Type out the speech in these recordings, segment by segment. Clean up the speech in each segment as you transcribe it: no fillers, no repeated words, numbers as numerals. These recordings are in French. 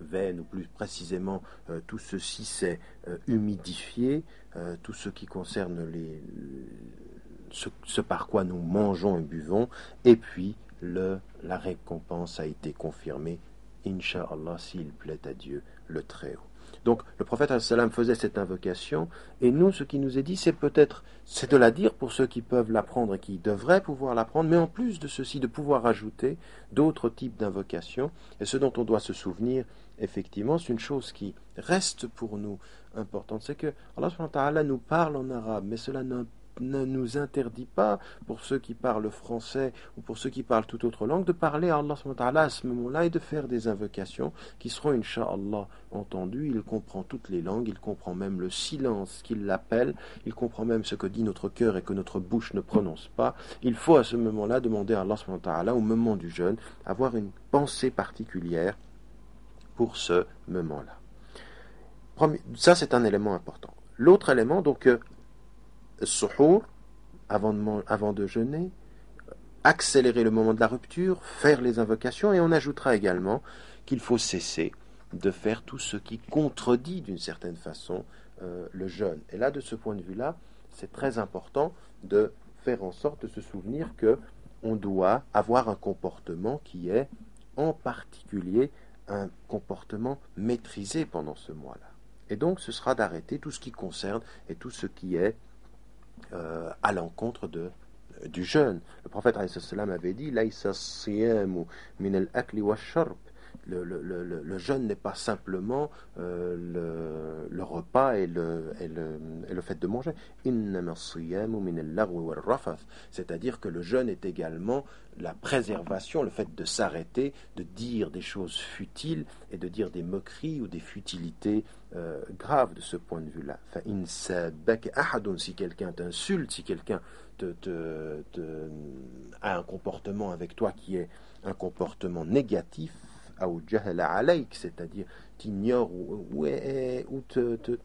veine, ou plus précisément tout ceci s'est humidifié, tout ce qui concerne ce par quoi nous mangeons et buvons, et puis la récompense a été confirmée, Inch'Allah, s'il plaît à Dieu le Très-Haut. Donc le prophète sallam faisait cette invocation, et nous, ce qui nous est dit, c'est de la dire pour ceux qui peuvent l'apprendre et qui devraient pouvoir l'apprendre, mais en plus de ceci, de pouvoir ajouter d'autres types d'invocations. Et ce dont on doit se souvenir, effectivement, c'est une chose qui reste pour nous importante, c'est que Allah subhanahu wa ta'ala nous parle en arabe, mais cela ne nous interdit pas, pour ceux qui parlent français ou pour ceux qui parlent toute autre langue, de parler à Allah subhanahu wa ta'ala à ce moment-là et de faire des invocations qui seront, incha'Allah, entendues. Il comprend toutes les langues, il comprend même le silence qu'il l'appelle, il comprend même ce que dit notre cœur et que notre bouche ne prononce pas. Il faut à ce moment-là demander à Allah subhanahu wa ta'ala, au moment du jeûne, avoir une pensée particulière pour ce moment-là. Ça, c'est un élément important. L'autre élément, donc, suhour, avant de jeûner, accélérer le moment de la rupture, faire les invocations, et on ajoutera également qu'il faut cesser de faire tout ce qui contredit d'une certaine façon le jeûne. Et là, de ce point de vue-là, c'est très important de faire en sorte de se souvenir que on doit avoir un comportement qui est en particulier un comportement maîtrisé pendant ce mois-là. Et donc, ce sera d'arrêter tout ce qui concerne et tout ce qui est à l'encontre du jeûne. Le prophète avait dit Laïsa siyamu min al-akli wa sharb. Le jeûne n'est pas simplement le repas et le fait de manger. Innama siyamu min al-lagwi wa rafath. C'est-à-dire que le jeûne est également la préservation, le fait de s'arrêter, de dire des choses futiles et de dire des moqueries ou des futilités graves de ce point de vue-là. Fa in sabaka ahadun, si quelqu'un t'insulte, si quelqu'un a un comportement avec toi qui est un comportement négatif, c'est-à-dire t'ignore ou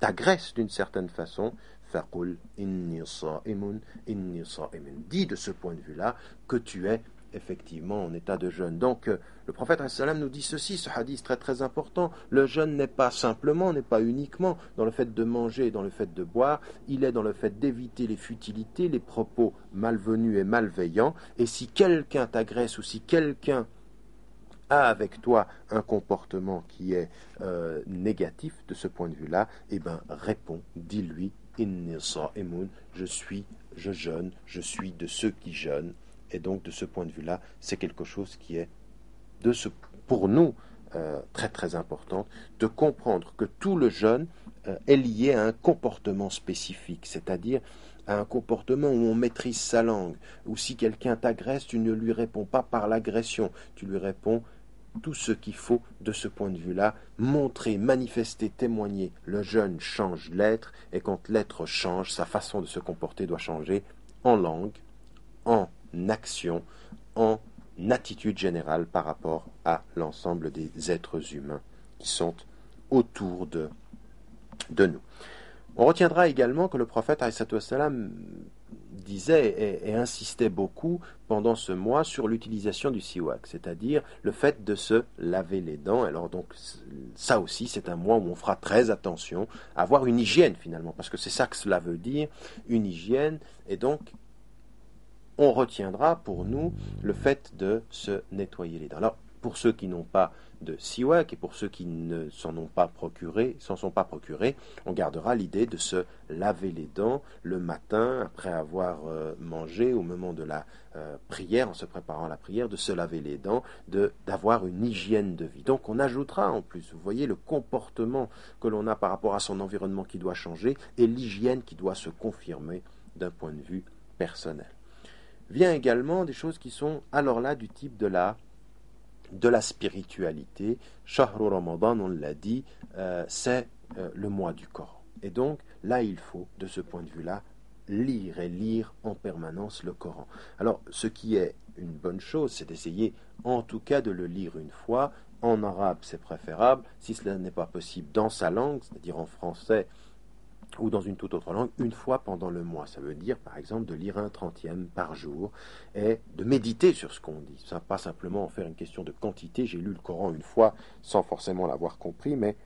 t'agresse d'une certaine façon, faqul inni sa'imun, inni sa'imun. Dis de ce point de vue-là que tu es effectivement en état de jeûne. Donc le prophète sallam nous dit ceci, ce hadith très très important: le jeûne n'est pas uniquement dans le fait de manger, dans le fait de boire, il est dans le fait d'éviter les futilités, les propos malvenus et malveillants. Et si quelqu'un t'agresse ou si quelqu'un a avec toi un comportement qui est négatif de ce point de vue-là, eh bien réponds, dis-lui inni sa'imun, je jeûne, je suis de ceux qui jeûnent. Et donc de ce point de vue-là, c'est quelque chose qui est pour nous très très important, de comprendre que tout le jeûne est lié à un comportement spécifique, c'est-à-dire à un comportement où on maîtrise sa langue, où si quelqu'un t'agresse, tu ne lui réponds pas par l'agression, tu lui réponds tout ce qu'il faut de ce point de vue-là, montrer, manifester, témoigner. Le jeûne change l'être, et quand l'être change, sa façon de se comporter doit changer en langue, en action, en attitude générale par rapport à l'ensemble des êtres humains qui sont autour de nous. On retiendra également que le prophète disait et insistait beaucoup pendant ce mois sur l'utilisation du siwak, c'est-à-dire le fait de se laver les dents. Alors donc ça aussi, c'est un mois où on fera très attention à avoir une hygiène finalement, parce que c'est ça que cela veut dire, une hygiène. Et donc on retiendra pour nous le fait de se nettoyer les dents. Alors pour ceux qui n'ont pas de siwak et pour ceux qui ne s'en sont pas procurés, on gardera l'idée de se laver les dents le matin après avoir mangé, au moment de la prière, en se préparant à la prière, de se laver les dents, d'avoir une hygiène de vie. Donc on ajoutera en plus, vous voyez, le comportement que l'on a par rapport à son environnement qui doit changer et l'hygiène qui doit se confirmer d'un point de vue personnel. Vient également des choses qui sont alors là du type de la spiritualité. Shahru Ramadan, on l'a dit, c'est le mois du Coran. Et donc, là, il faut, de ce point de vue-là, lire en permanence le Coran. Alors, ce qui est une bonne chose, c'est d'essayer, en tout cas, de le lire une fois. En arabe, c'est préférable. Si cela n'est pas possible, dans sa langue, c'est-à-dire en français, ou dans une toute autre langue, une fois pendant le mois. Ça veut dire, par exemple, de lire un 30e par jour et de méditer sur ce qu'on dit. Ça, pas simplement en faire une question de quantité. J'ai lu le Coran une fois sans forcément l'avoir compris, mais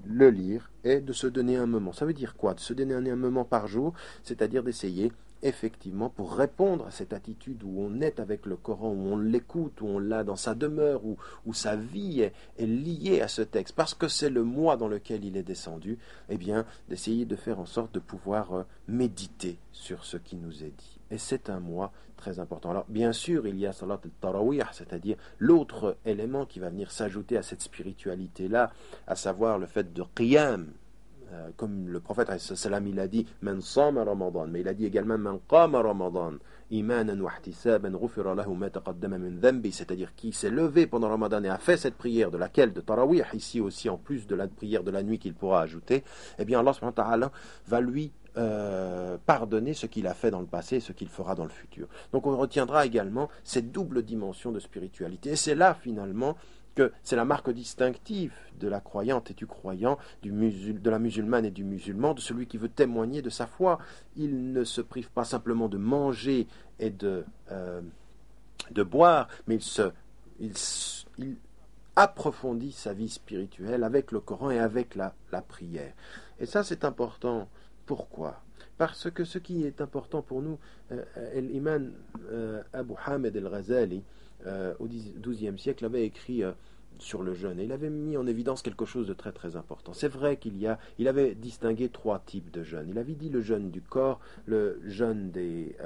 le lire et de se donner un moment. Ça veut dire quoi? De se donner un moment par jour, c'est-à-dire d'essayer effectivement pour répondre à cette attitude où on est avec le Coran, où on l'écoute, où on l'a dans sa demeure, où sa vie est liée à ce texte, parce que c'est le mois dans lequel il est descendu, eh bien d'essayer de faire en sorte de pouvoir méditer sur ce qui nous est dit. Et c'est un mois très important. Alors bien sûr, il y a Salat al-Tarawih, c'est-à-dire l'autre élément qui va venir s'ajouter à cette spiritualité-là, à savoir le fait de qiyam, comme le prophète il a dit man sama ramadan, mais il a dit également man qama ramadan imanan wa ihtisaban ghufira lahu ma taqaddama min dhanbi, c'est-à-dire qui s'est levé pendant Ramadan et a fait cette prière, de laquelle de Tarawih, ici aussi en plus de la prière de la nuit qu'il pourra ajouter, eh bien Allah subhanahu wa ta'ala va lui pardonner ce qu'il a fait dans le passé et ce qu'il fera dans le futur. Donc on retiendra également cette double dimension de spiritualité, et c'est là finalement que c'est la marque distinctive de la croyante et du croyant, de la musulmane et du musulman, de celui qui veut témoigner de sa foi. Il ne se prive pas simplement de manger et de boire, mais il approfondit sa vie spirituelle avec le Coran et avec la prière. Et ça, c'est important. Pourquoi? Parce que ce qui est important pour nous, l'imam Abu Hamid al-Ghazali, au XIIe siècle, avait écrit sur le jeûne. Et il avait mis en évidence quelque chose de très très important. C'est vrai il avait distingué 3 types de jeûne. Il avait dit le jeûne du corps, le jeûne des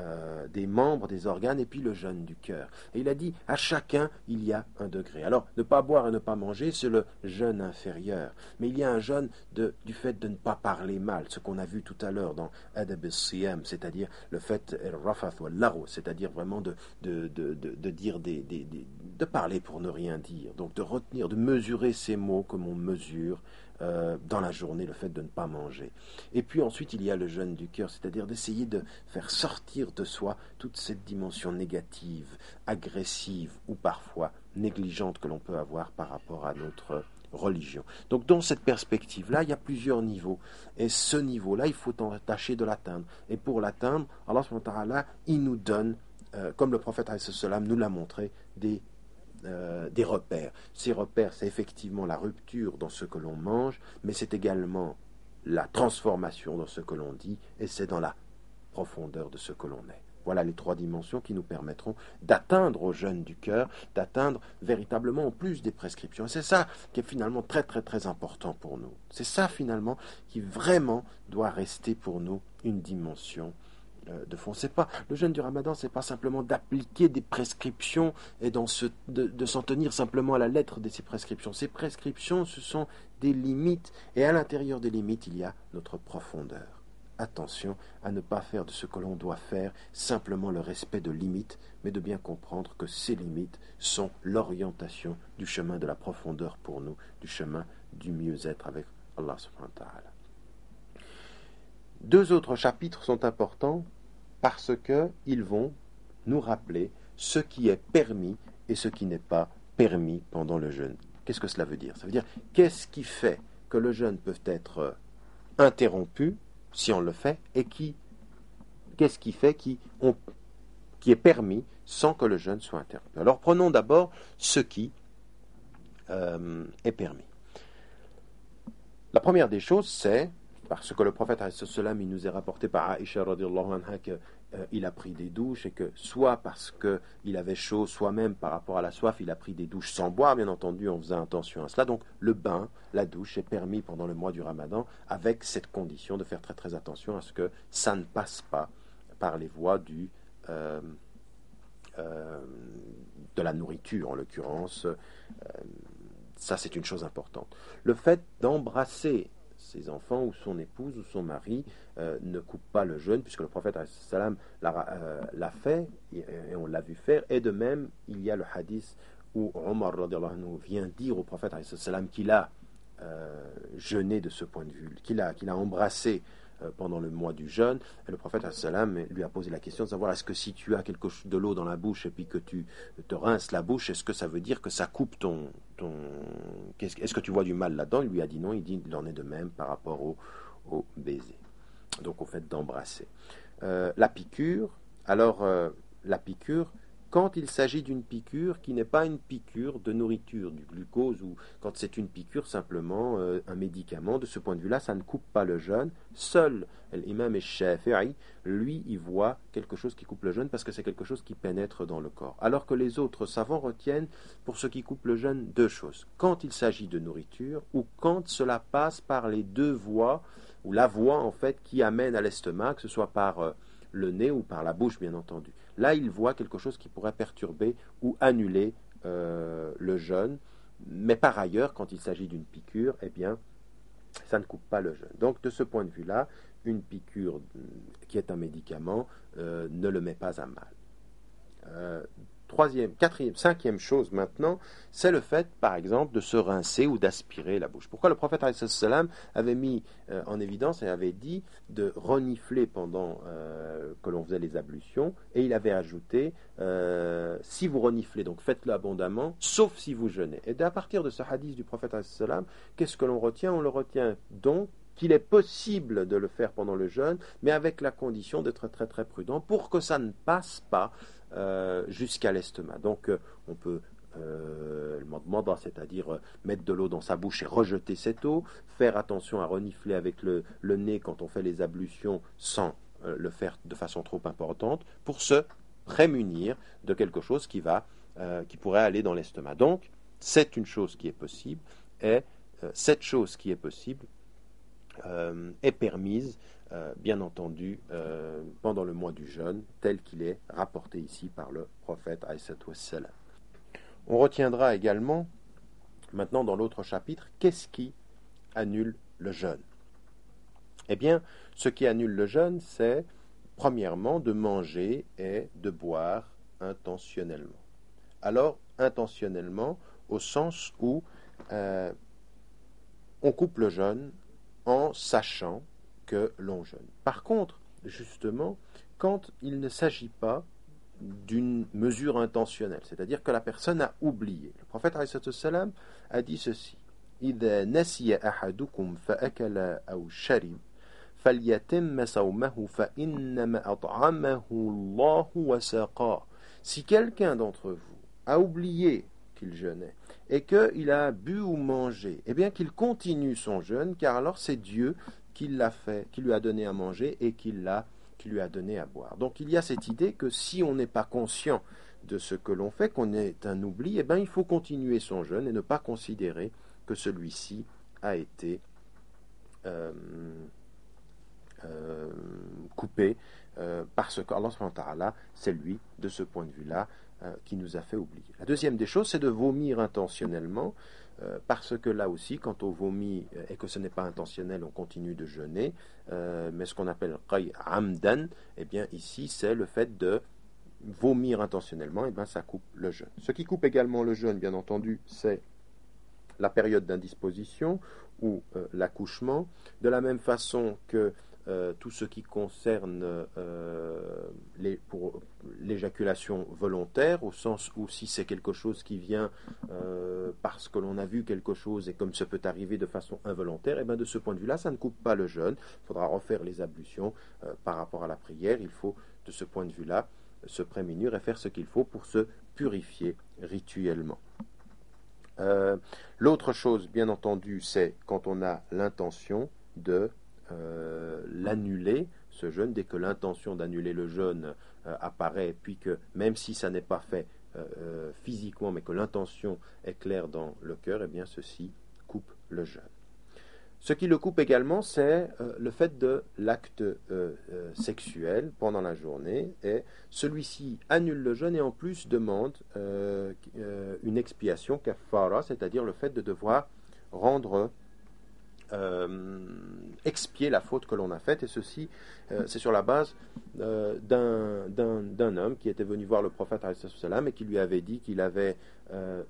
membres, des organes, et puis le jeûne du cœur. Et il a dit, à chacun, il y a un degré. Alors, ne pas boire et ne pas manger, c'est le jeûne inférieur. Mais il y a un jeûne du fait de ne pas parler mal, ce qu'on a vu tout à l'heure dans Adab al-Siyam, c'est-à-dire le fait, c'est-à-dire vraiment de dire de parler pour ne rien dire. Donc, de retenir, de mesurer ces mots comme on mesure dans la journée le fait de ne pas manger. Et puis ensuite il y a le jeûne du cœur, c'est-à-dire d'essayer de faire sortir de soi toute cette dimension négative, agressive ou parfois négligente que l'on peut avoir par rapport à notre religion. Donc dans cette perspective-là, il y a plusieurs niveaux. Et ce niveau-là, il faut tâcher de l'atteindre. Et pour l'atteindre, Allah subhanahu wa ta'ala, il nous donne, comme le prophète nous l'a montré, des repères. Ces repères, c'est effectivement la rupture dans ce que l'on mange, mais c'est également la transformation dans ce que l'on dit, et c'est dans la profondeur de ce que l'on est. Voilà les 3 dimensions qui nous permettront d'atteindre au jeûne du cœur, d'atteindre véritablement en plus des prescriptions. Et c'est ça qui est finalement très très très important pour nous. C'est ça finalement qui vraiment doit rester pour nous une dimension de fond. Le jeûne du Ramadan, c'est pas simplement d'appliquer des prescriptions et de s'en tenir simplement à la lettre de ces prescriptions. Ces prescriptions, ce sont des limites, et à l'intérieur des limites, il y a notre profondeur. Attention à ne pas faire de ce que l'on doit faire simplement le respect de limites, mais de bien comprendre que ces limites sont l'orientation du chemin de la profondeur pour nous, du chemin du mieux-être avec Allah subhanahu wa ta'ala. 2 autres chapitres sont importants parce qu'ils vont nous rappeler ce qui est permis et ce qui n'est pas permis pendant le jeûne. Qu'est-ce que cela veut dire? Ça veut dire qu'est-ce qui fait que le jeûne peut être interrompu si on le fait, et qu'est-ce qui fait qui est permis sans que le jeûne soit interrompu. Alors prenons d'abord ce qui est permis. La première des choses, c'est parce que le prophète il nous est rapporté par Aïcha radiallahu anha qu'il a pris des douches, et que soit parce qu'il avait chaud, soit même par rapport à la soif, il a pris des douches sans boire, bien entendu, on faisait attention à cela. Donc le bain, la douche est permis pendant le mois du Ramadan, avec cette condition de faire très très attention à ce que ça ne passe pas par les voies de la nourriture en l'occurrence. Ça, c'est une chose importante. Le fait d'embrasser ses enfants ou son épouse ou son mari ne coupe pas le jeûne, puisque le prophète l'a fait et on l'a vu faire. Et de même, il y a le hadith où Omar vient dire au prophète qu'il a jeûné de ce point de vue, qu'il a embrassé pendant le mois du jeûne. Et le prophète lui a posé la question de savoir, est-ce que si tu as de l'eau dans la bouche et puis que tu te rinces la bouche, est-ce que ça veut dire que ça coupe est-ce que tu vois du mal là-dedans? Il lui a dit non. Il en est de même par rapport au baiser. donc au fait d'embrasser. La piqûre, alors la piqûre, quand il s'agit d'une piqûre qui n'est pas une piqûre de nourriture, du glucose, ou quand c'est une piqûre simplement un médicament, de ce point de vue-là, ça ne coupe pas le jeûne. Seul l'imam Shafi'i, lui, il voit quelque chose qui coupe le jeûne parce que c'est quelque chose qui pénètre dans le corps. Alors que les autres savants retiennent, pour ce qui coupe le jeûne, deux choses. Quand il s'agit de nourriture ou quand cela passe par les deux voies, ou la voie en fait qui amène à l'estomac, que ce soit par le nez ou par la bouche, bien entendu. Là, il voit quelque chose qui pourrait perturber ou annuler le jeûne. Mais par ailleurs, quand il s'agit d'une piqûre, eh bien, ça ne coupe pas le jeûne. Donc, de ce point de vue-là, une piqûre qui est un médicament ne le met pas à mal. Troisième, quatrième, cinquième chose maintenant, c'est le fait, par exemple, de se rincer ou d'aspirer la bouche. Pourquoi le prophète ﷺ avait mis en évidence et avait dit de renifler pendant que l'on faisait les ablutions, et il avait ajouté, si vous reniflez, donc faites-le abondamment, sauf si vous jeûnez. Et à partir de ce hadith du prophète ﷺ, qu'est-ce que l'on retient? On le retient donc qu'il est possible de le faire pendant le jeûne, mais avec la condition d'être très très prudent pour que ça ne passe pas jusqu'à l'estomac. Donc on peut le mandement, c'est-à-dire mettre de l'eau dans sa bouche et rejeter cette eau, faire attention à renifler avec le nez quand on fait les ablutions sans le faire de façon trop importante, pour se prémunir de quelque chose qui pourrait aller dans l'estomac. Donc c'est une chose qui est possible, et cette chose qui est possible est permise, bien entendu, pendant le mois du jeûne, tel qu'il est rapporté ici par le prophète alayhi wassalam. On retiendra également, maintenant dans l'autre chapitre, qu'est-ce qui annule le jeûne? Eh bien, ce qui annule le jeûne, c'est, premièrement, de manger et de boire intentionnellement. Alors, intentionnellement, au sens où on coupe le jeûne en sachant que l'on jeûne. Par contre, justement, quand il ne s'agit pas d'une mesure intentionnelle, c'est-à-dire que la personne a oublié. Le prophète ﷺ a dit ceci: إذا نسي أحدكم فأكل أو شرب فليتم صومه فإنما أطعمه الله وسقاه. Si quelqu'un d'entre vous a oublié qu'il jeûnait et qu'il a bu ou mangé, eh bien qu'il continue son jeûne, car alors c'est Dieu qui l'a fait, qui lui a donné à manger et qui lui a donné à boire. Donc il y a cette idée que si on n'est pas conscient de ce que l'on fait, qu'on est un oubli, eh bien il faut continuer son jeûne et ne pas considérer que celui-ci a été coupé parce qu'Allah subhanahu wa ta'ala, c'est lui, de ce point de vue-là, qui nous a fait oublier. La deuxième des choses, c'est de vomir intentionnellement, parce que là aussi, quand on vomit et que ce n'est pas intentionnel, on continue de jeûner, mais ce qu'on appelle qay amdan, eh bien ici, c'est le fait de vomir intentionnellement, et bien ça coupe le jeûne. Ce qui coupe également le jeûne, bien entendu, c'est la période d'indisposition ou l'accouchement, de la même façon que tout ce qui concerne pour l'éjaculation volontaire, au sens où si c'est quelque chose qui vient parce que l'on a vu quelque chose et comme ça peut arriver de façon involontaire, et bien de ce point de vue-là, ça ne coupe pas le jeûne. Il faudra refaire les ablutions par rapport à la prière. Il faut, de ce point de vue-là, se prémunir et faire ce qu'il faut pour se purifier rituellement. L'autre chose, bien entendu, c'est quand on a l'intention de l'annuler, ce jeûne, dès que l'intention d'annuler le jeûne apparaît, puis que même si ça n'est pas fait physiquement, mais que l'intention est claire dans le cœur, eh bien ceci coupe le jeûne. Ce qui le coupe également, c'est le fait de l'acte sexuel pendant la journée, et celui-ci annule le jeûne et en plus demande une expiation, kafara, c'est-à-dire le fait de devoir rendre expier la faute que l'on a faite, et ceci c'est sur la base d'un homme qui était venu voir le prophète et qui lui avait dit qu'il avait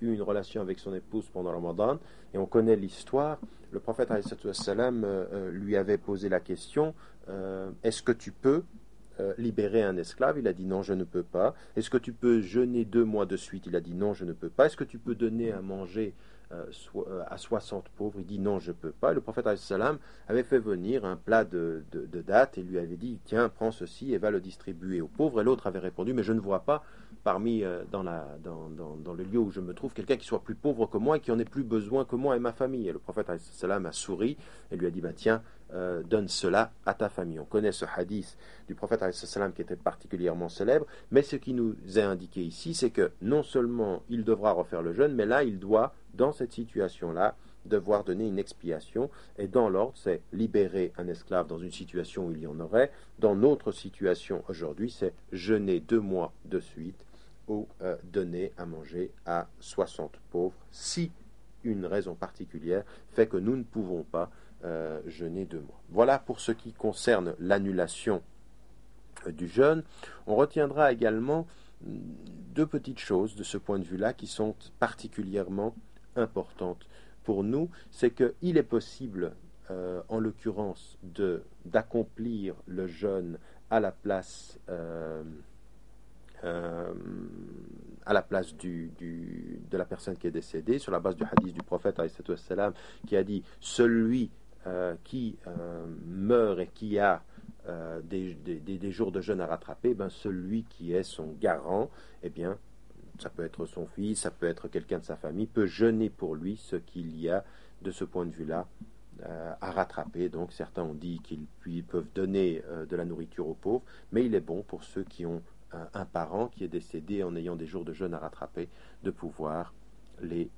eu une relation avec son épouse pendant Ramadan, et on connaît l'histoire. Le prophète lui avait posé la question: est-ce que tu peux libérer un esclave? Il a dit non, je ne peux pas. Est-ce que tu peux jeûner 2 mois de suite? Il a dit non, je ne peux pas. Est-ce que tu peux donner à manger à 60 pauvres. Il dit non, je ne peux pas. Et le prophète salam avait fait venir un plat de dattes et lui avait dit tiens, prends ceci et va le distribuer aux pauvres. Et l'autre avait répondu mais je ne vois pas parmi dans le lieu où je me trouve quelqu'un qui soit plus pauvre que moi et qui en ait plus besoin que moi et ma famille. Et le prophète salam a souri et lui a dit bah, tiens, donne cela à ta famille. On connaît ce hadith du prophète salam qui était particulièrement célèbre, mais ce qui nous est indiqué ici, c'est que non seulement il devra refaire le jeûne, mais là il doit, dans cette situation-là, devoir donner une expiation, et dans l'ordre, c'est libérer un esclave dans une situation où il y en aurait. Dans notre situation aujourd'hui, c'est jeûner 2 mois de suite ou donner à manger à 60 pauvres, si une raison particulière fait que nous ne pouvons pas jeûner 2 mois. Voilà pour ce qui concerne l'annulation du jeûne. On retiendra également 2 petites choses de ce point de vue-là qui sont particulièrement importantes pour nous. C'est qu'il est possible, en l'occurrence, d'accomplir le jeûne à la place de la personne qui est décédée, sur la base du hadith du prophète qui a dit celui qui meurt et qui a des jours de jeûne à rattraper, ben celui qui est son garant, eh bien, ça peut être son fils, ça peut être quelqu'un de sa famille, peut jeûner pour lui ce qu'il y a de ce point de vue-là à rattraper. Donc certains ont dit qu'ils peuvent donner de la nourriture aux pauvres, mais il est bon pour ceux qui ont un parent qui est décédé en ayant des jours de jeûne à rattraper, de pouvoir les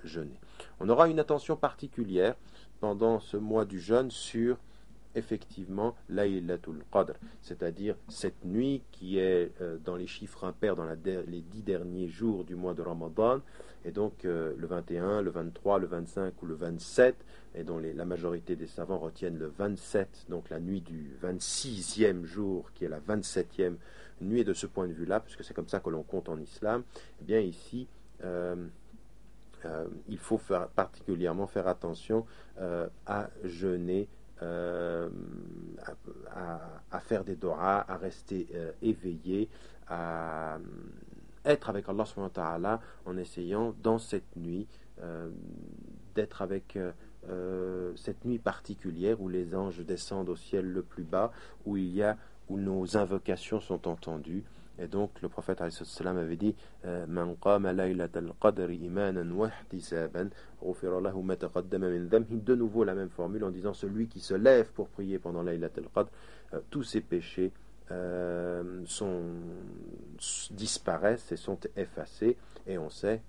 jeûner. On aura une attention particulière pendant ce mois du jeûne sur effectivement Laylatul Qadr, c'est-à-dire cette nuit qui est dans les chiffres impairs dans les 10 derniers jours du mois de Ramadan, et donc le 21, le 23, le 25 ou le 27, et dont la majorité des savants retiennent le 27, donc la nuit du 26e jour, qui est la 27e nuit. Et de ce point de vue-là, puisque c'est comme ça que l'on compte en islam, eh bien ici, il faut particulièrement faire attention à jeûner, à faire des doigts, à rester éveillé, à être avec Allah subhanahu wa ta'ala en essayant dans cette nuit d'être avec cette nuit particulière où les anges descendent au ciel le plus bas, où nos invocations sont entendues. Et donc le prophète avait dit Man qama laylatal qadri imanan wa ihtisaban ghufira lahu ma taqaddama min dhanbihi. De nouveau la même formule en disant celui qui se lève pour prier pendant laylatal qadr, tous ses péchés disparaissent et sont effacés. Et on sait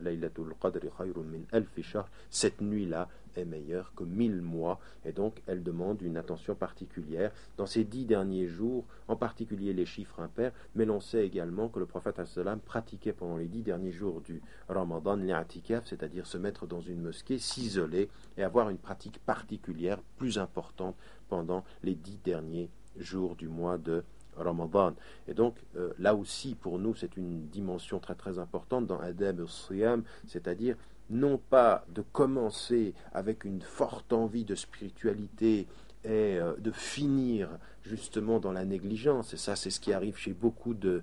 Laylatul Qadri khayrun min alfi shahr, cette nuit-là est meilleure que 1000 mois, et donc elle demande une attention particulière dans ces 10 derniers jours, en particulier les chiffres impairs, mais l'on sait également que le prophète sallam pratiquait pendant les 10 derniers jours du Ramadan l'i'tikaf, c'est-à-dire se mettre dans une mosquée, s'isoler et avoir une pratique particulière plus importante pendant les 10 derniers jours du mois de Ramadan. Et donc là aussi pour nous c'est une dimension très très importante dans Adab al-Siyam, c'est-à-dire non pas de commencer avec une forte envie de spiritualité et de finir justement dans la négligence, et ça c'est ce qui arrive chez beaucoup de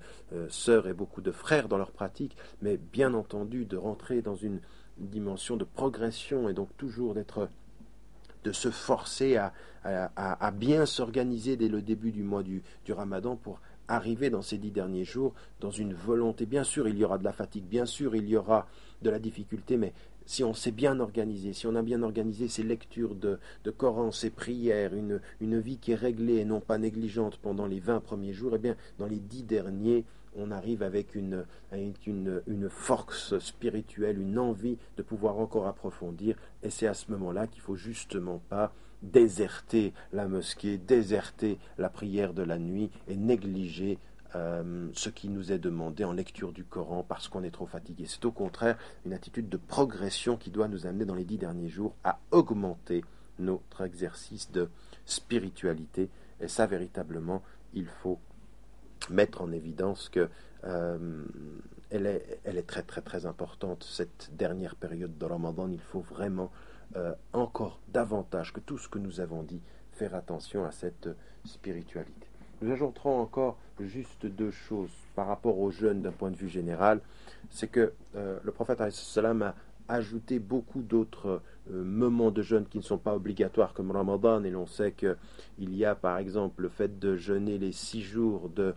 sœurs et beaucoup de frères dans leur pratique, mais bien entendu de rentrer dans une dimension de progression, et donc toujours de se forcer à bien s'organiser dès le début du mois du Ramadan pour arriver dans ces 10 derniers jours dans une volonté. Bien sûr, il y aura de la fatigue, bien sûr, il y aura de la difficulté, mais si on s'est bien organisé, si on a bien organisé ses lectures de Coran, ses prières, une vie qui est réglée et non pas négligente pendant les 20 premiers jours, eh bien, dans les 10 derniers, on arrive avec une force spirituelle, une envie de pouvoir encore approfondir, et c'est à ce moment-là qu'il ne faut justement pas déserter la mosquée, déserter la prière de la nuit et négliger ce qui nous est demandé en lecture du Coran parce qu'on est trop fatigué. C'est au contraire une attitude de progression qui doit nous amener dans les 10 derniers jours à augmenter notre exercice de spiritualité, et ça véritablement il faut mettre en évidence que elle est très très très importante, cette dernière période de Ramadan. Il faut vraiment encore davantage que tout ce que nous avons dit faire attention à cette spiritualité. Nous ajouterons encore juste deux choses par rapport au jeûne d'un point de vue général. C'est que le prophète a ajouté beaucoup d'autres moments de jeûne qui ne sont pas obligatoires comme Ramadan, et l'on sait qu'il y a par exemple le fait de jeûner les 6 jours de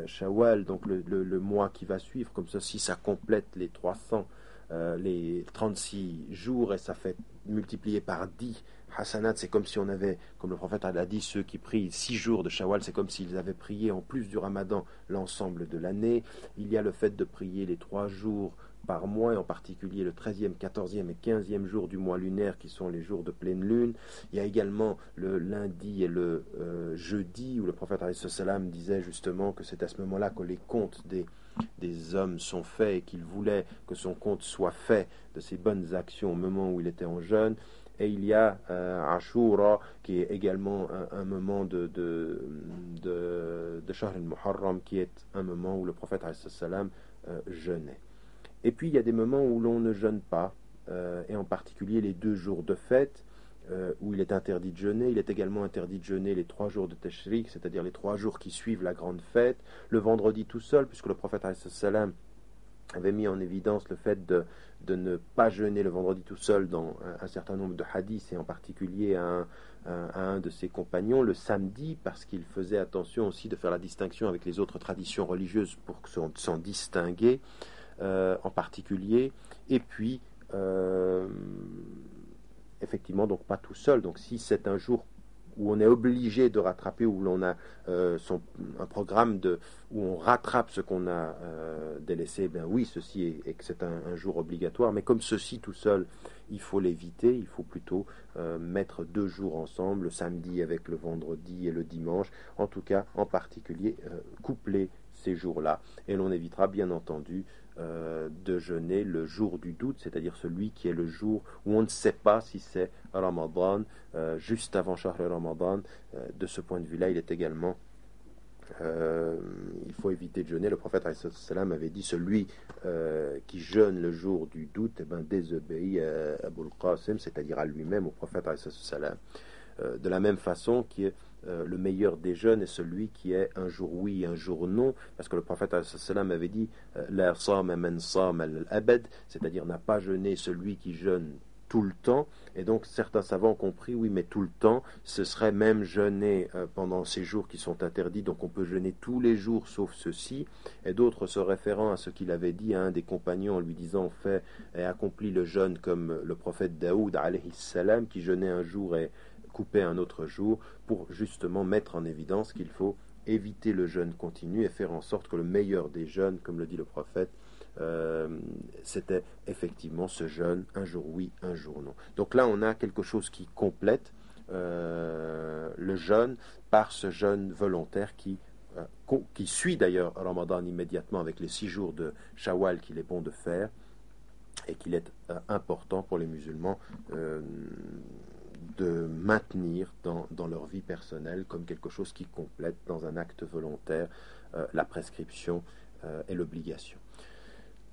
Shawwal, donc le mois qui va suivre, comme ceci ça complète les 300, les 36 jours, et ça fait multiplié par 10 hasanat. C'est comme si on avait, comme le prophète a dit, ceux qui prient 6 jours de Shawwal, c'est comme s'ils avaient prié en plus du Ramadan l'ensemble de l'année. Il y a le fait de prier les 3 jours par mois, et en particulier le 13e, 14e et 15e jour du mois lunaire qui sont les jours de pleine lune. Il y a également le lundi et le jeudi où le prophète ﷺ disait justement que c'est à ce moment-là que les comptes des hommes sont faits, et qu'il voulait que son compte soit fait de ses bonnes actions au moment où il était en jeûne. Et il y a Ashura qui est également un moment de Shahr al-Muharram, qui est un moment où le prophète ﷺ jeûnait. Et puis il y a des moments où l'on ne jeûne pas, et en particulier les 2 jours de fête, où il est interdit de jeûner. Il est également interdit de jeûner les 3 jours de Tashriq, c'est-à-dire les 3 jours qui suivent la grande fête, le vendredi tout seul, puisque le prophète avait mis en évidence le fait de ne pas jeûner le vendredi tout seul dans un certain nombre de hadiths, et en particulier à un de ses compagnons le samedi, parce qu'il faisait attention aussi de faire la distinction avec les autres traditions religieuses pour s'en distinguer en particulier. Et puis effectivement, donc pas tout seul. Donc si c'est un jour où on est obligé de rattraper, où l'on a un programme où on rattrape ce qu'on a délaissé, ben oui, ceci est que c'est un jour obligatoire. Mais comme ceci tout seul, il faut l'éviter. Il faut plutôt mettre 2 jours ensemble, le samedi avec le vendredi et le dimanche. En tout cas, en particulier, coupler ces jours-là. Et l'on évitera bien entendu de jeûner le jour du doute, c'est-à-dire celui qui est le jour où on ne sait pas si c'est Ramadan, juste avant Shahr Ramadan. De ce point de vue-là, il est également il faut éviter de jeûner. Le prophète avait dit celui qui jeûne le jour du doute, désobéit à Abul Qasim, c'est-à-dire à lui-même, au prophète. De la même façon que le meilleur des jeûnes est celui qui est un jour oui, un jour non, parce que le prophète avait dit la sama man sama al-abad, c'est-à-dire n'a pas jeûné celui qui jeûne tout le temps. Et donc certains savants ont compris, oui, mais tout le temps, ce serait même jeûner pendant ces jours qui sont interdits, donc on peut jeûner tous les jours sauf ceux-ci. Et d'autres se référant à ce qu'il avait dit à un des compagnons en lui disant fait et accomplit le jeûne comme le prophète Daoud alayhi salam, qui jeûnait un jour et coupait un autre jour, pour justement mettre en évidence qu'il faut éviter le jeûne continu et faire en sorte que le meilleur des jeûnes, comme le dit le prophète, c'était effectivement ce jeûne, un jour oui, un jour non. Donc là, on a quelque chose qui complète le jeûne par ce jeûne volontaire qui suit d'ailleurs Ramadan immédiatement, avec les 6 jours de Shawwal qu'il est bon de faire, et qu'il est important pour les musulmans de maintenir dans leur vie personnelle comme quelque chose qui complète dans un acte volontaire la prescription et l'obligation.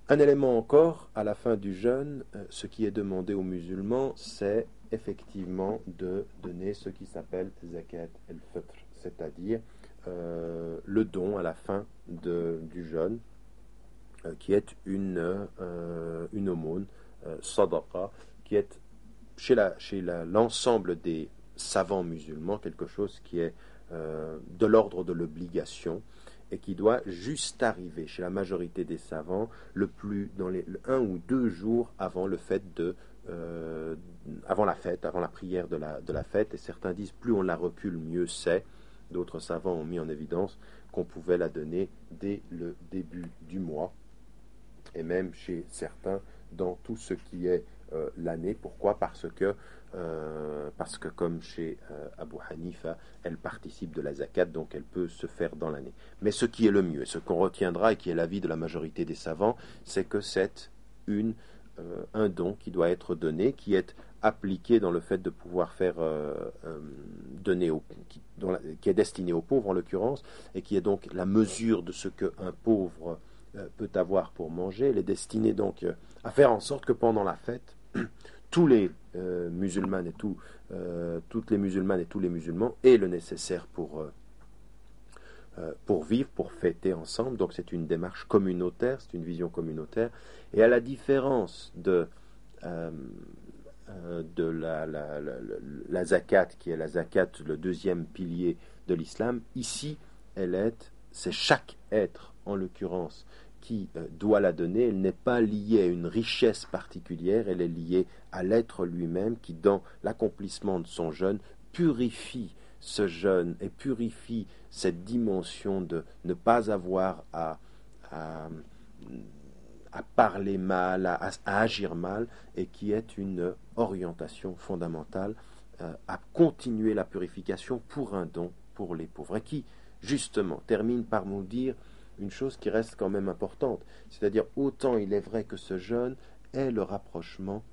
Un élément encore, à la fin du jeûne, ce qui est demandé aux musulmans, c'est effectivement de donner ce qui s'appelle zakat al-fitr, c'est-à-dire le don à la fin du jeûne, qui est une aumône, sadaqa, qui est chez l'ensemble des savants musulmans quelque chose qui est de l'ordre de l'obligation, et qui doit juste arriver chez la majorité des savants dans les 1 ou 2 jours avant le fait avant la fête, avant la prière de la fête. Et certains disent plus on la recule, mieux c'est. D'autres savants ont mis en évidence qu'on pouvait la donner dès le début du mois, et même chez certains dans tout ce qui est l'année. Pourquoi ? Parce que comme chez Abu Hanifa, elle participe de la zakat, donc elle peut se faire dans l'année. Mais ce qui est le mieux, et ce qu'on retiendra, et qui est l'avis de la majorité des savants, c'est que c'est un don qui doit être donné, qui est appliqué dans le fait de pouvoir faire donner qui est destiné aux pauvres en l'occurrence, et qui est donc la mesure de ce qu'un pauvre peut avoir pour manger. Elle est destinée donc à faire en sorte que pendant la fête, tous les musulmanes et toutes les musulmanes et tous les musulmans aient le nécessaire pour vivre, pour fêter ensemble. Donc c'est une démarche communautaire, c'est une vision communautaire. Et à la différence de la zakat, qui est la zakat, le deuxième pilier de l'islam, ici, c'est chaque être, en l'occurrence, qui doit la donner. Elle n'est pas liée à une richesse particulière, elle est liée à l'être lui-même qui, dans l'accomplissement de son jeûne, purifie ce jeûne et purifie cette dimension de ne pas avoir à parler mal, à agir mal, et qui est une orientation fondamentale à continuer la purification pour un don pour les pauvres. Et qui, justement, termine par nous dire une chose qui reste quand même importante, c'est-à-dire autant il est vrai que ce jeûne est le rapprochement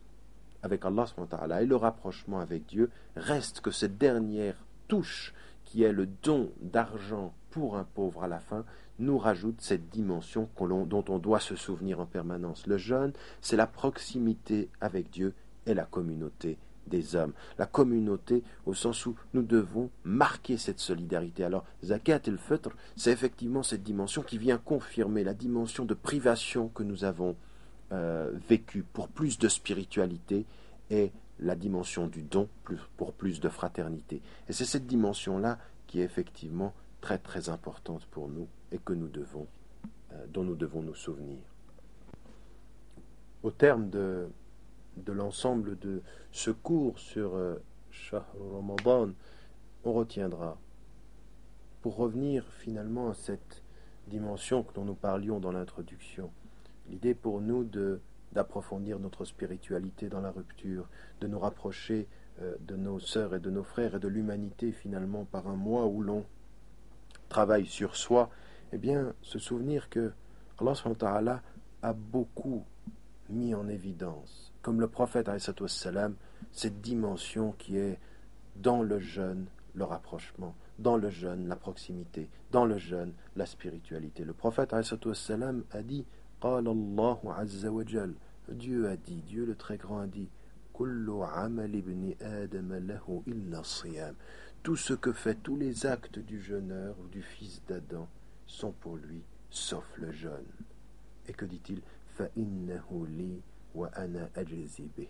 avec Allah et le rapprochement avec Dieu, reste que cette dernière touche qui est le don d'argent pour un pauvre à la fin, nous rajoute cette dimension dont on doit se souvenir en permanence. Le jeûne, c'est la proximité avec Dieu et la communauté des hommes. La communauté au sens où nous devons marquer cette solidarité. Alors, Zakat el-Fitr, c'est effectivement cette dimension qui vient confirmer la dimension de privation que nous avons vécue pour plus de spiritualité et la dimension du don pour plus de fraternité. Et c'est cette dimension-là qui est effectivement très très importante pour nous et que dont nous devons nous souvenir. Au terme de l'ensemble de ce cours sur Shahr Ramadan, on retiendra, pour revenir finalement à cette dimension dont nous parlions dans l'introduction, l'idée pour nous d'approfondir notre spiritualité dans la rupture, de nous rapprocher de nos sœurs et de nos frères et de l'humanité finalement par un mois où l'on travaille sur soi, eh bien, se souvenir que Allah subhanahu wa ta'ala a beaucoup mis en évidence, comme le prophète alayhi wassalam, cette dimension qui est dans le jeûne, le rapprochement, dans le jeûne, la proximité, dans le jeûne, la spiritualité. Le prophète alayhi wassalam a dit, قال الله عز وجل, Dieu a dit, Dieu le très grand a dit, كل عمل ابن آدم له إلا الصيام. Tout ce que fait tous les actes du jeûneur ou du fils d'Adam sont pour lui, sauf le jeûne. Et que dit-il? فَإِنَّهُ لِي وَأَنَا أَجْزِي بِهِ.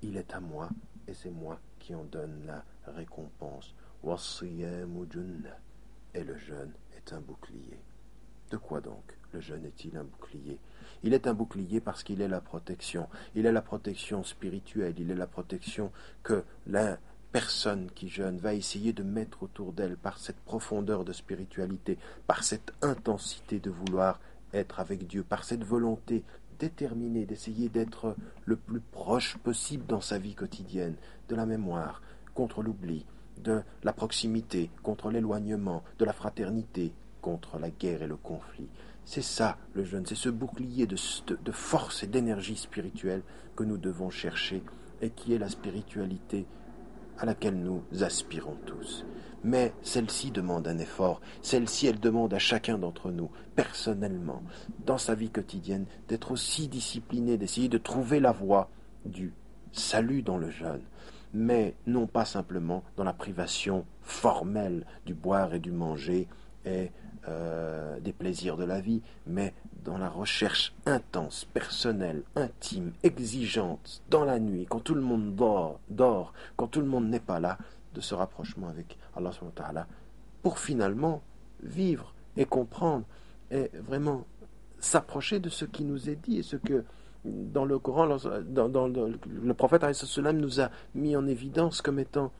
Il est à moi et c'est moi qui en donne la récompense. وَالصِّيَامُ جُنَّةٌ. Et le jeûne est un bouclier. De quoi donc le jeûne est-il un bouclier? Il est un bouclier parce qu'il est la protection. Il est la protection spirituelle, il est la protection que la personne qui jeûne va essayer de mettre autour d'elle par cette profondeur de spiritualité, par cette intensité de vouloir être avec Dieu, par cette volonté déterminée d'essayer d'être le plus proche possible dans sa vie quotidienne, de la mémoire, contre l'oubli, de la proximité, contre l'éloignement, de la fraternité, contre la guerre et le conflit. C'est ça le jeûne, c'est ce bouclier de force et d'énergie spirituelle que nous devons chercher et qui est la spiritualité à laquelle nous aspirons tous. Mais celle-ci demande un effort, celle-ci elle demande à chacun d'entre nous, personnellement, dans sa vie quotidienne, d'être aussi discipliné, d'essayer de trouver la voie du salut dans le jeûne, mais non pas simplement dans la privation formelle du boire et du manger et des plaisirs de la vie, mais dans la recherche intense, personnelle, intime, exigeante, dans la nuit, quand tout le monde dort, quand tout le monde n'est pas là, de ce rapprochement avec Allah subhanahu wa ta'ala, pour finalement vivre et comprendre et vraiment s'approcher de ce qui nous est dit et ce que dans le Coran, le prophète alayhi salam nous a mis en évidence comme étant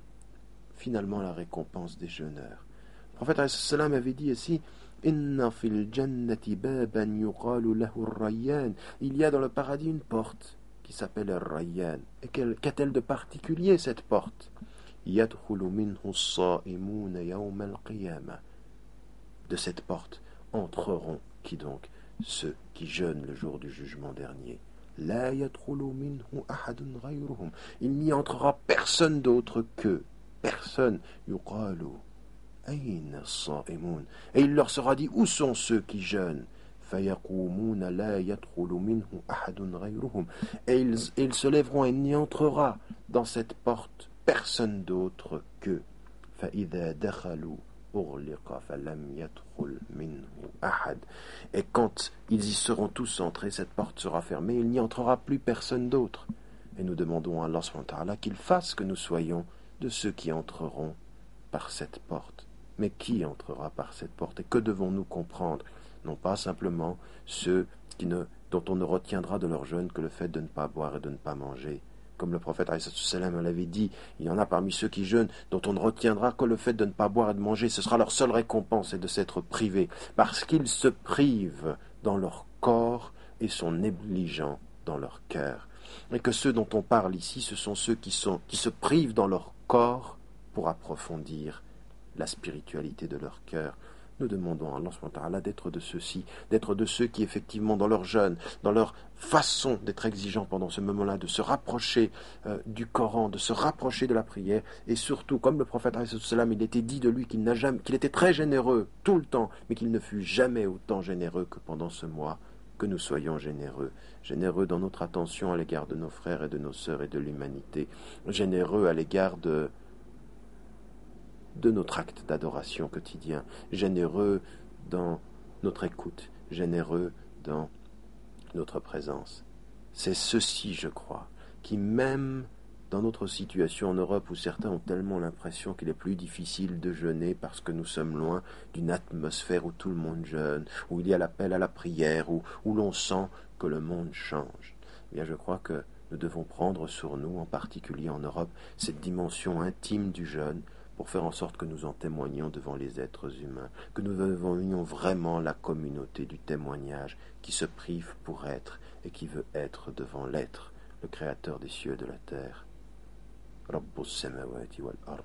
finalement la récompense des jeûneurs. Le prophète alayhi salam avait dit ici, Inna fil jannati baban yuqalu lahu ar-rayyan. Il y a dans le paradis une porte qui s'appelle ar-rayyan. Et qu'a-t-elle de particulier cette porte? Yadkhulu minhu as-sa'imuna yawm al-qiyamah. De cette porte entreront qui donc? Ceux qui jeûnent le jour du jugement dernier. La yadkhulu minhu ahadun ghayruhum. Il n'y entrera personne d'autre qu'eux. Personne. Yuqalu ayna as-sa'imun. Et il leur sera dit, où sont ceux qui jeûnent? Fayaqumuna la yadkhulu minhu ahadun ghayruhum. Et ils se lèveront et il n'y entrera dans cette porte personne d'autre qu'eux. فإذا دخلوا أغلق فلم يدخل منه أحد. Et quand ils y seront tous entrés, cette porte sera fermée, il n'y entrera plus personne d'autre. Et nous demandons à Allah subhanahu wa ta'ala qu'il fasse que nous soyons de ceux qui entreront par cette porte. Mais qui entrera par cette porte? Et que devons-nous comprendre? Non pas simplement ceux dont on ne retiendra de leur jeûne que le fait de ne pas boire et de ne pas manger. Comme le prophète l'avait dit, il y en a parmi ceux qui jeûnent dont on ne retiendra que le fait de ne pas boire et de manger. Ce sera leur seule récompense, et de s'être privés, parce qu'ils se privent dans leur corps et sont négligents dans leur cœur. Et que ceux dont on parle ici, ce sont ceux qui se privent dans leur corps pour approfondir la spiritualité de leur cœur. Nous demandons à Allah subhanahu wa ta'ala d'être de ceux-ci, d'être de ceux qui effectivement dans leur jeûne, dans leur façon d'être exigeants pendant ce moment-là, de se rapprocher du Coran, de se rapprocher de la prière, et surtout, comme le prophète il était dit de lui qu'il était très généreux tout le temps, mais qu'il ne fut jamais autant généreux que pendant ce mois, que nous soyons généreux dans notre attention à l'égard de nos frères et de nos sœurs et de l'humanité, généreux à l'égard de notre acte d'adoration quotidien, généreux dans notre écoute, généreux dans notre présence. C'est ceci, je crois, qui même dans notre situation en Europe où certains ont tellement l'impression qu'il est plus difficile de jeûner parce que nous sommes loin d'une atmosphère où tout le monde jeûne, où il y a l'appel à la prière, où l'on sent que le monde change. Eh bien, je crois que nous devons prendre sur nous, en particulier en Europe, cette dimension intime du jeûne, pour faire en sorte que nous en témoignions devant les êtres humains, que nous devenions vraiment la communauté du témoignage qui se prive pour être et qui veut être devant l'être, le créateur des cieux et de la terre. Rabbus samawati wal ard,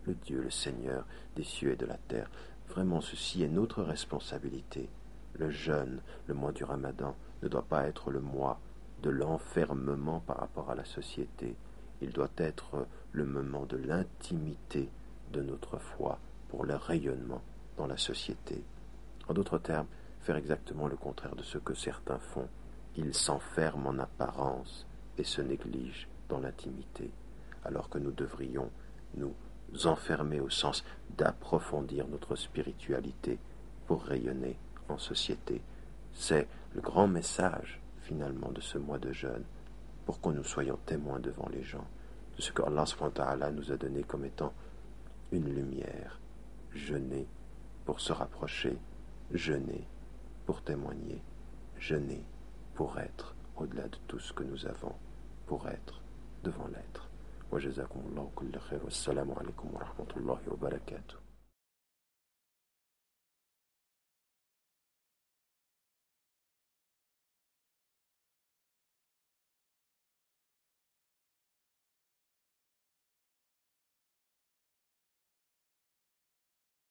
le Dieu, le Seigneur des cieux et de la terre. Vraiment, ceci est notre responsabilité. Le jeûne, le mois du Ramadan, ne doit pas être le mois de l'enfermement par rapport à la société. Il doit être le moment de l'intimité de notre foi pour le rayonnement dans la société. En d'autres termes, faire exactement le contraire de ce que certains font. Ils s'enferment en apparence et se négligent dans l'intimité, alors que nous devrions nous enfermer au sens d'approfondir notre spiritualité pour rayonner en société. C'est le grand message finalement de ce mois de jeûne, pour que nous soyons témoins devant les gens de ce que Allah subhanahu wa ta'ala nous a donné comme étant une lumière. Jeûner pour se rapprocher, jeûner pour témoigner, jeûner pour être au-delà de tout ce que nous avons, pour être devant l'être. Wa jazakumullahu kulla khair. Wassalamu alaikum wa rahmatullahi wa barakatuh.